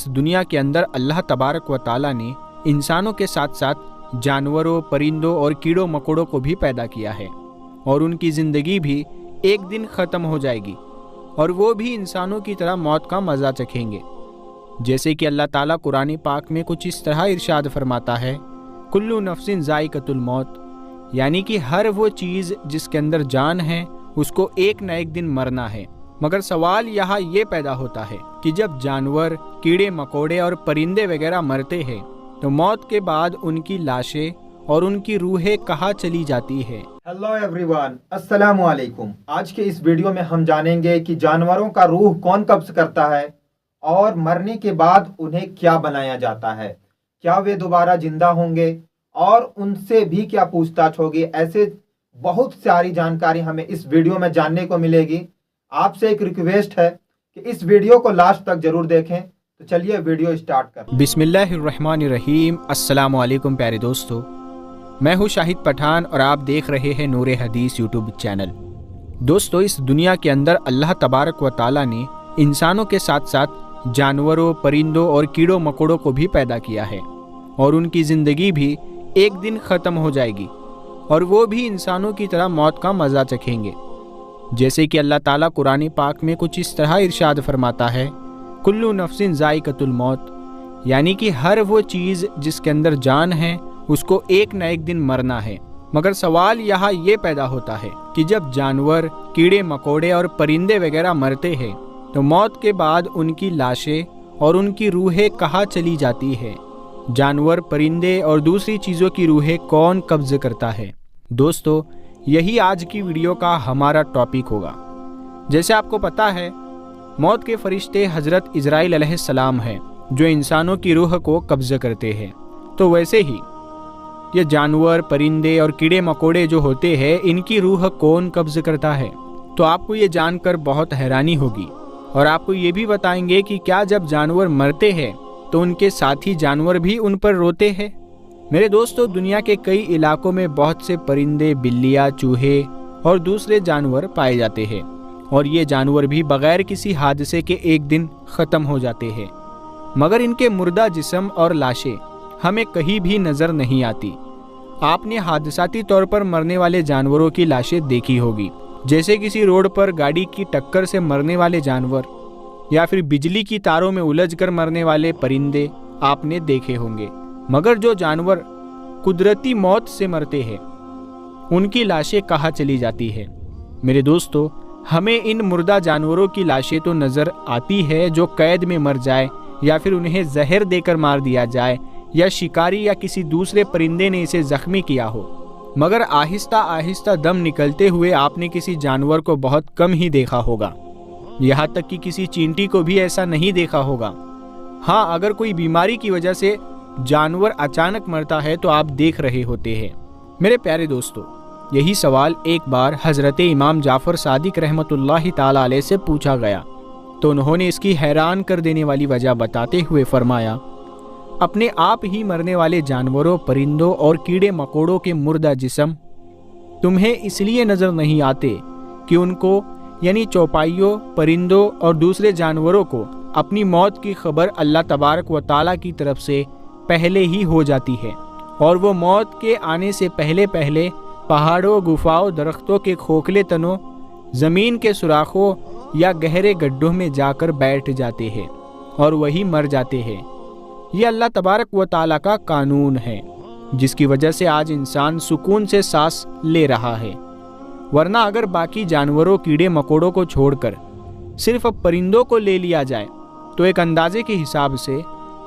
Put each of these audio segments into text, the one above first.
इस दुनिया के अंदर अल्लाह तबारक व ताला ने इंसानों के साथ साथ जानवरों, परिंदों और कीड़ों मकोड़ों को भी पैदा किया है और उनकी ज़िंदगी भी एक दिन ख़त्म हो जाएगी और वो भी इंसानों की तरह मौत का मज़ा चखेंगे। जैसे कि अल्लाह ताला कुरान पाक में कुछ इस तरह इरशाद फरमाता है, कुल्लु नफ्सिन ज़ाइक़तुल मौत, यानी कि हर वो चीज़ जिसके अंदर जान है उसको एक न एक दिन मरना है। मगर सवाल यहाँ ये पैदा होता है कि जब जानवर, कीड़े मकोड़े और परिंदे वगैरह मरते हैं तो मौत के बाद उनकी लाशें और उनकी रूहें कहाँ चली जाती है। हेलो एवरीवन, अस्सलाम वालेकुम। आज के इस वीडियो में हम जानेंगे कि जानवरों का रूह कौन कब्ज करता है और मरने के बाद उन्हें क्या बनाया जाता है, क्या वे दोबारा जिंदा होंगे और उनसे भी क्या पूछताछ होगी। ऐसे बहुत सारी जानकारी हमें इस वीडियो में जानने को मिलेगी। आपसे एक रिक्वेस्ट है कि इस वीडियो को लास्ट तक जरूर देखें। तो चलिए वीडियो स्टार्ट करें। बिस्मिल्लाहिर्रहमानिर्रहीम। अस्सलामु अलैकुम प्यारे दोस्तों, मैं हूँ शाहिद पठान और आप देख रहे हैं नूरे हदीस यूट्यूब चैनल। दोस्तों, इस दुनिया के अंदर अल्लाह तबारक व ताला ने इंसानों के साथ साथ जानवरों, परिंदों और कीड़ों मकोड़ों को भी पैदा किया है और उनकी ज़िंदगी भी एक दिन ख़त्म हो जाएगी और वो भी इंसानों की तरह मौत का मज़ा चखेंगे। जैसे कि अल्लाह ताला कुरान पाक में कुछ इस तरह इरशाद फरमाता है, कुल्लु नफ्सिन ज़ाइक़तुल मौत, यानी कि हर वो चीज़ जिसके अंदर जान है उसको एक न एक दिन मरना है। मगर सवाल यहाँ ये पैदा होता है कि जब जानवर, कीड़े मकोड़े और परिंदे वगैरह मरते हैं तो मौत के बाद उनकी लाशें और उनकी रूहें कहाँ चली जाती है। जानवर, परिंदे और दूसरी चीज़ों की रूहें कौन कब्ज़ करता है। दोस्तों, यही आज की वीडियो का हमारा टॉपिक होगा। जैसे आपको पता है, मौत के फरिश्ते हज़रत इज़राइल अलैहिस्सलाम हैं जो इंसानों की रूह को कब्ज़ करते हैं। तो वैसे ही ये जानवर, परिंदे और कीड़े मकोड़े जो होते हैं, इनकी रूह कौन कब्ज़ करता है। तो आपको ये जानकर बहुत हैरानी होगी और आपको ये भी बताएंगे कि क्या जब जानवर मरते हैं तो उनके साथी जानवर भी उन पर रोते हैं। मेरे दोस्तों, दुनिया के कई इलाकों में बहुत से परिंदे, बिल्लियाँ, चूहे और दूसरे जानवर पाए जाते हैं और ये जानवर भी बगैर किसी हादसे के एक दिन ख़त्म हो जाते हैं। मगर इनके मुर्दा जिस्म और लाशें हमें कहीं भी नज़र नहीं आती। आपने हादसाती तौर पर मरने वाले जानवरों की लाशें देखी होगी, जैसे किसी रोड पर गाड़ी की टक्कर से मरने वाले जानवर या फिर बिजली की तारों में उलझकर मरने वाले परिंदे आपने देखे होंगे। मगर जो जानवर कुदरती मौत से मरते हैं उनकी लाशें कहाँ चली जाती है। मेरे दोस्तों, हमें इन मुर्दा जानवरों की लाशें तो नज़र आती है जो कैद में मर जाए या फिर उन्हें जहर देकर मार दिया जाए या शिकारी या किसी दूसरे परिंदे ने इसे जख्मी किया हो। मगर आहिस्ता आहिस्ता दम निकलते हुए आपने किसी जानवर को बहुत कम ही देखा होगा। यहाँ तक कि किसी चींटी को भी ऐसा नहीं देखा होगा। हाँ, अगर कोई बीमारी की वजह से जानवर अचानक मरता है तो आप देख रहे होते हैं। मेरे प्यारे दोस्तों, यही सवाल एक बार हज़रत इमाम जाफ़र सादिक रहमतुल्लाहि ताला अलैह से पूछा गया तो उन्होंने इसकी हैरान कर देने वाली वजह बताते हुए फरमाया, अपने आप ही मरने वाले जानवरों, परिंदों और कीड़े मकोड़ों के मुर्दा जिस्म तुम्हें इसलिए नज़र नहीं आते कि उनको यानी चौपाइयों, परिंदों और दूसरे जानवरों को अपनी मौत की खबर अल्लाह तबारक व ताला की तरफ से पहले ही हो जाती है और वो मौत के आने से पहले पहले पहाड़ों, गुफाओं, दरख्तों के खोखले तनों, ज़मीन के सुराखों या गहरे गड्ढों में जाकर बैठ जाते हैं और वही मर जाते हैं। ये अल्लाह तबारक व ताला का कानून है जिसकी वजह से आज इंसान सुकून से सांस ले रहा है। वरना अगर बाकी जानवरों, कीड़े मकोड़ों को छोड़कर सिर्फ परिंदों को ले लिया जाए तो एक अंदाजे के हिसाब से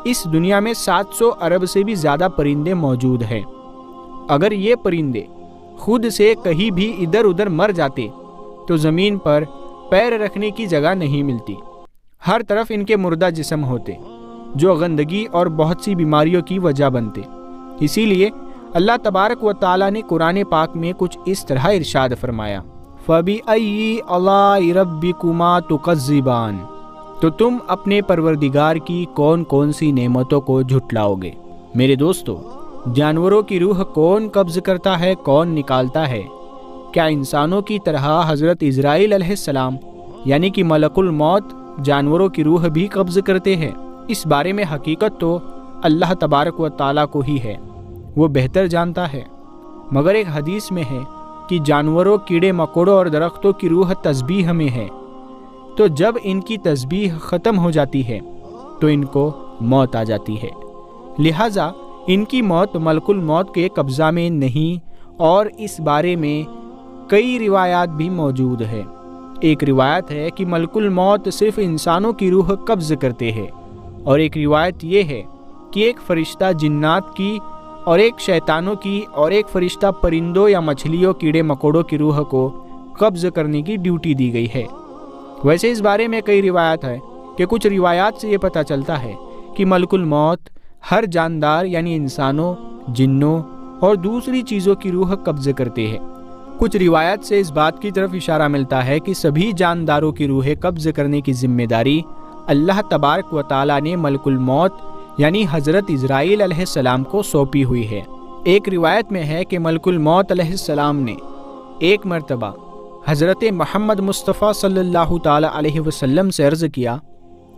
इस दुनिया में 700 अरब से भी ज़्यादा परिंदे मौजूद हैं। अगर ये परिंदे खुद से कहीं भी इधर उधर मर जाते तो ज़मीन पर पैर रखने की जगह नहीं मिलती। हर तरफ इनके मुर्दा जिस्म होते जो गंदगी और बहुत सी बीमारियों की वजह बनते। इसीलिए अल्लाह तबारक व ताला ने कुरान पाक में कुछ इस तरह इरशाद फरमाया, फ़बिअय्यि आलाइ रब्बिकुमा तुकज़्ज़िबान, तो तुम अपने परवरदिगार की कौन कौन सी नेमतों को झुटलाओगे। मेरे दोस्तों, जानवरों की रूह कौन कब्ज़ करता है, कौन निकालता है? क्या इंसानों की तरह हज़रत इज़राइल अलैहिस्सलाम यानी कि मलकुल मौत जानवरों की रूह भी कब्ज़ करते हैं اس بارے میں حقیقت تو اللہ تبارک و تعالیٰ کو ہی ہے، وہ بہتر جانتا ہے۔ مگر ایک حدیث میں ہے کہ جانوروں، کیڑے مکوڑوں اور درختوں کی روح تسبیح میں ہے، تو جب ان کی تسبیح ختم ہو جاتی ہے تو ان کو موت آ جاتی ہے، لہٰذا ان کی موت ملک الموت کے قبضہ میں نہیں، اور اس بارے میں کئی روایات بھی موجود ہے۔ ایک روایت ہے کہ ملک الموت صرف انسانوں کی روح قبض کرتے ہیں، اور ایک روایت یہ ہے کہ ایک فرشتہ جنات کی اور ایک شیطانوں کی اور ایک فرشتہ پرندوں یا مچھلیوں، کیڑے مکوڑوں کی روح کو قبض کرنے کی ڈیوٹی دی گئی ہے۔ ویسے اس بارے میں کئی روایات ہے کہ کچھ روایات سے یہ پتہ چلتا ہے کہ ملک الموت ہر جاندار یعنی انسانوں، جنوں اور دوسری چیزوں کی روح قبض کرتے ہیں۔ کچھ روایات سے اس بات کی طرف اشارہ ملتا ہے کہ سبھی جانداروں کی روحیں قبض کرنے کی ذمہ داری اللہ تبارک و تعالیٰ نے ملک الموت یعنی حضرت عزرائیل علیہ السلام کو سونپی ہوئی ہے۔ ایک روایت میں ہے کہ ملک الموت علیہ السلام نے ایک مرتبہ حضرت محمد مصطفیٰ صلی اللہ تعالیٰ علیہ وسلم سے عرض کیا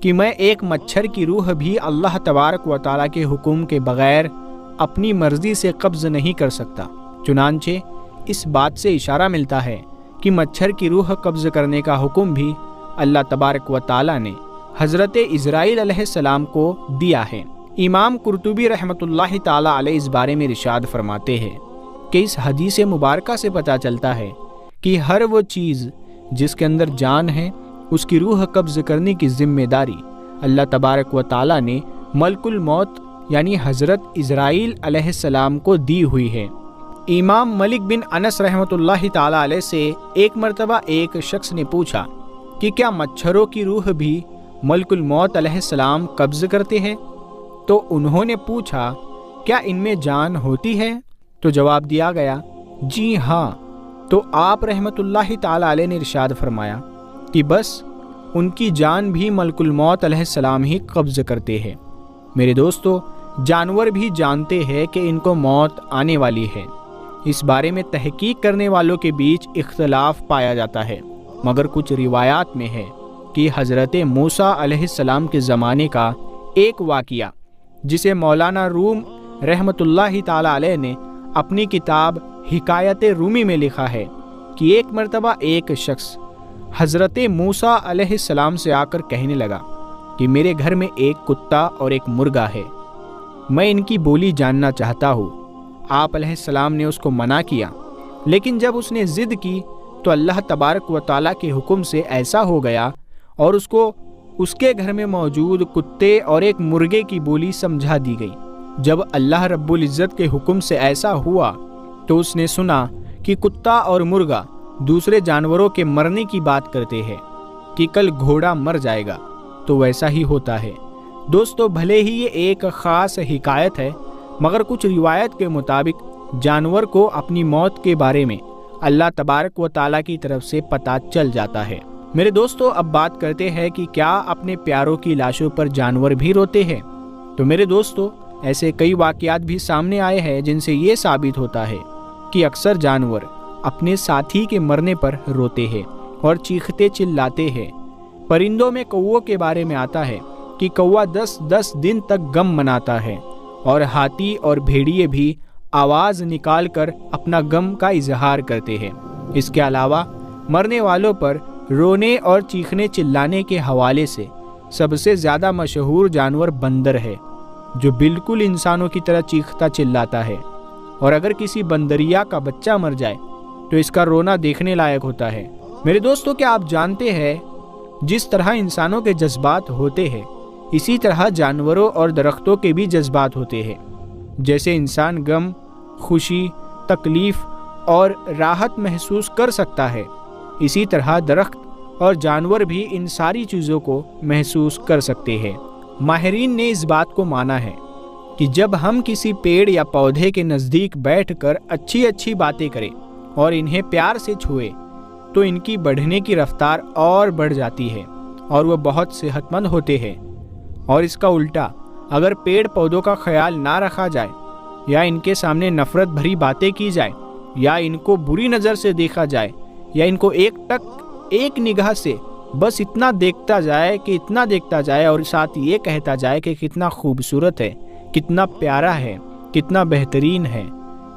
کہ میں ایک مچھر کی روح بھی اللہ تبارک و تعالیٰ کے حکم کے بغیر اپنی مرضی سے قبض نہیں کر سکتا۔ چنانچہ اس بات سے اشارہ ملتا ہے کہ مچھر کی روح قبض کرنے کا حکم بھی اللہ تبارک و تعالیٰ نے حضرت عزرائیل علیہ السلام کو دیا ہے۔ امام قرطبی رحمۃ اللہ تعالیٰ علیہ اس بارے میں ارشاد فرماتے ہیں کہ اس حدیث مبارکہ سے پتہ چلتا ہے کہ ہر وہ چیز جس کے اندر جان ہے اس کی روح قبض کرنے کی ذمہ داری اللہ تبارک و تعالیٰ نے ملک الموت یعنی حضرت عزرائیل علیہ السلام کو دی ہوئی ہے۔ امام ملک بن انس رحمۃ اللہ تعالیٰ علیہ سے ایک مرتبہ ایک شخص نے پوچھا کہ کیا مچھروں کی روح بھی ملک الموت علیہ السلام قبض کرتے ہیں؟ تو انہوں نے پوچھا کیا ان میں جان ہوتی ہے؟ تو جواب دیا گیا جی ہاں۔ تو آپ رحمۃ اللہ تعالیٰ علیہ نے ارشاد فرمایا کہ بس ان کی جان بھی ملک الموت علیہ السلام ہی قبض کرتے ہیں۔ میرے دوستو، جانور بھی جانتے ہیں کہ ان کو موت آنے والی ہے۔ اس بارے میں تحقیق کرنے والوں کے بیچ اختلاف پایا جاتا ہے، مگر کچھ روایات میں ہے کہ حضرت موسیٰ علیہ السلام کے زمانے کا ایک واقعہ جسے مولانا روم رحمۃ اللہ تعالیٰ علیہ نے اپنی کتاب حکایت رومی میں لکھا ہے کہ ایک مرتبہ ایک شخص حضرت موسیٰ علیہ السلام سے آ کر کہنے لگا کہ میرے گھر میں ایک کتا اور ایک مرغا ہے، میں ان کی بولی جاننا چاہتا ہوں۔ آپ علیہ السلام نے اس کو منع کیا، لیکن جب اس نے ضد کی تو اللہ تبارک و تعالیٰ کے حکم سے ایسا ہو گیا اور اس کو اس کے گھر میں موجود کتے اور ایک مرغے کی بولی سمجھا دی گئی۔ جب اللہ رب العزت کے حکم سے ایسا ہوا تو اس نے سنا کہ کتا اور مرغا دوسرے جانوروں کے مرنے کی بات کرتے ہیں کہ کل گھوڑا مر جائے گا، تو ویسا ہی ہوتا ہے۔ دوستو، بھلے ہی یہ ایک خاص حکایت ہے، مگر کچھ روایت کے مطابق جانور کو اپنی موت کے بارے میں اللہ تبارک و تعالیٰ کی طرف سے پتہ چل جاتا ہے۔ میرے دوستو، اب بات کرتے ہیں کہ کیا اپنے پیاروں کی لاشوں پر جانور بھی روتے ہیں؟ تو میرے دوستو، ایسے کئی واقعات بھی سامنے آئے ہیں جن سے یہ ثابت ہوتا ہے کہ اکثر جانور اپنے ساتھی کے مرنے پر روتے ہیں اور چیختے چلاتے ہیں۔ پرندوں میں کووں کے بارے میں آتا ہے کہ کوا 10 دن تک غم مناتا ہے، اور ہاتھی اور بھیڑیے بھی آواز نکال کر اپنا غم کا اظہار کرتے ہیں۔ اس کے علاوہ مرنے والوں پر رونے اور چیخنے چلانے کے حوالے سے سب سے زیادہ مشہور جانور بندر ہے، جو بالکل انسانوں کی طرح چیختا چلاتا ہے، اور اگر کسی بندریا کا بچہ مر جائے تو اس کا رونا دیکھنے لائق ہوتا ہے۔ میرے دوستو، کیا آپ جانتے ہیں جس طرح انسانوں کے جذبات ہوتے ہیں اسی طرح جانوروں اور درختوں کے بھی جذبات ہوتے ہیں؟ جیسے انسان غم، خوشی، تکلیف اور راحت محسوس کر سکتا ہے، اسی طرح درخت اور جانور بھی ان ساری چیزوں کو محسوس کر سکتے ہیں۔ ماہرین نے اس بات کو مانا ہے کہ جب ہم کسی پیڑ یا پودے کے نزدیک بیٹھ کر اچھی باتیں کریں اور انہیں پیار سے چھوئے تو ان کی بڑھنے کی رفتار اور بڑھ جاتی ہے اور وہ بہت صحت مند ہوتے ہیں، اور اس کا الٹا اگر پیڑ پودوں کا خیال نہ رکھا جائے یا ان کے سامنے نفرت بھری باتیں کی جائے یا ان کو بری نظر سے دیکھا جائے یا ان کو ایک نگاہ سے बस इतना देखता जाए कि इतना देखता जाए और साथ ये कहता जाए कि कितना खूबसूरत है, कितना प्यारा है, कितना बेहतरीन है,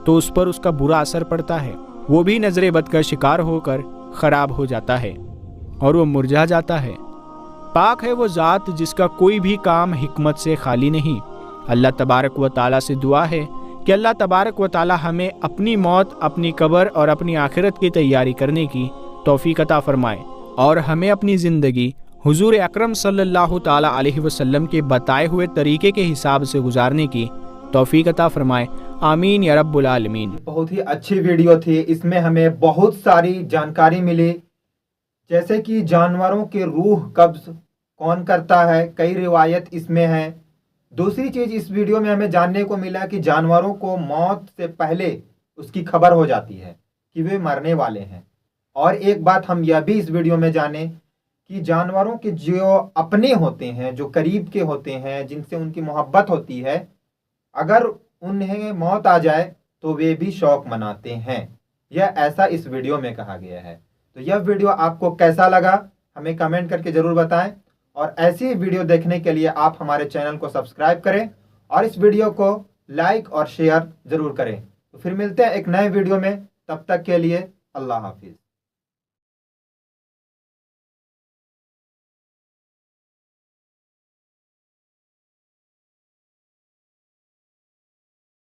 तो उस पर उसका बुरा असर पड़ता है। वो भी नजर बद का शिकार होकर खराब हो जाता है और वो मुरझा जाता है। पाक है वो ज़ात जिसका कोई भी काम हिकमत से खाली नहीं। अल्लाह तबारक व ताला से दुआ है कि अल्लाह तबारक व ताला हमें अपनी मौत, अपनी कब्र और अपनी आखिरत की तैयारी करने की तौफीक अता फरमाए और हमें अपनी ज़िंदगी हुजूर अकरम सल्लल्लाहु ताला अलैहि वसल्लम के बताए हुए तरीके के हिसाब से गुजारने की तौफीक अता फरमाए। आमीन या रब्बुल आलमीन। बहुत ही अच्छी वीडियो थी, इसमें हमें बहुत सारी जानकारी मिली, जैसे कि जानवरों के रूह कब्ज कौन करता है, कई रिवायत इसमें है। दूसरी चीज़ इस वीडियो में हमें जानने को मिला कि जानवरों को मौत से पहले उसकी खबर हो जाती है कि वे मरने वाले हैं। और एक बात हम यह भी इस वीडियो में जाने कि जानवरों के जो अपने होते हैं, जो करीब के होते हैं, जिनसे उनकी मोहब्बत होती है, अगर उन्हें मौत आ जाए तो वे भी शौक मनाते हैं। यह ऐसा इस वीडियो में कहा गया है। तो यह वीडियो आपको कैसा लगा हमें कमेंट करके ज़रूर बताएं और ऐसी वीडियो देखने के लिए आप हमारे चैनल को सब्सक्राइब करें और इस वीडियो को लाइक और शेयर ज़रूर करें। तो फिर मिलते हैं एक नए वीडियो में, तब तक के लिए अल्लाह हाफिज़।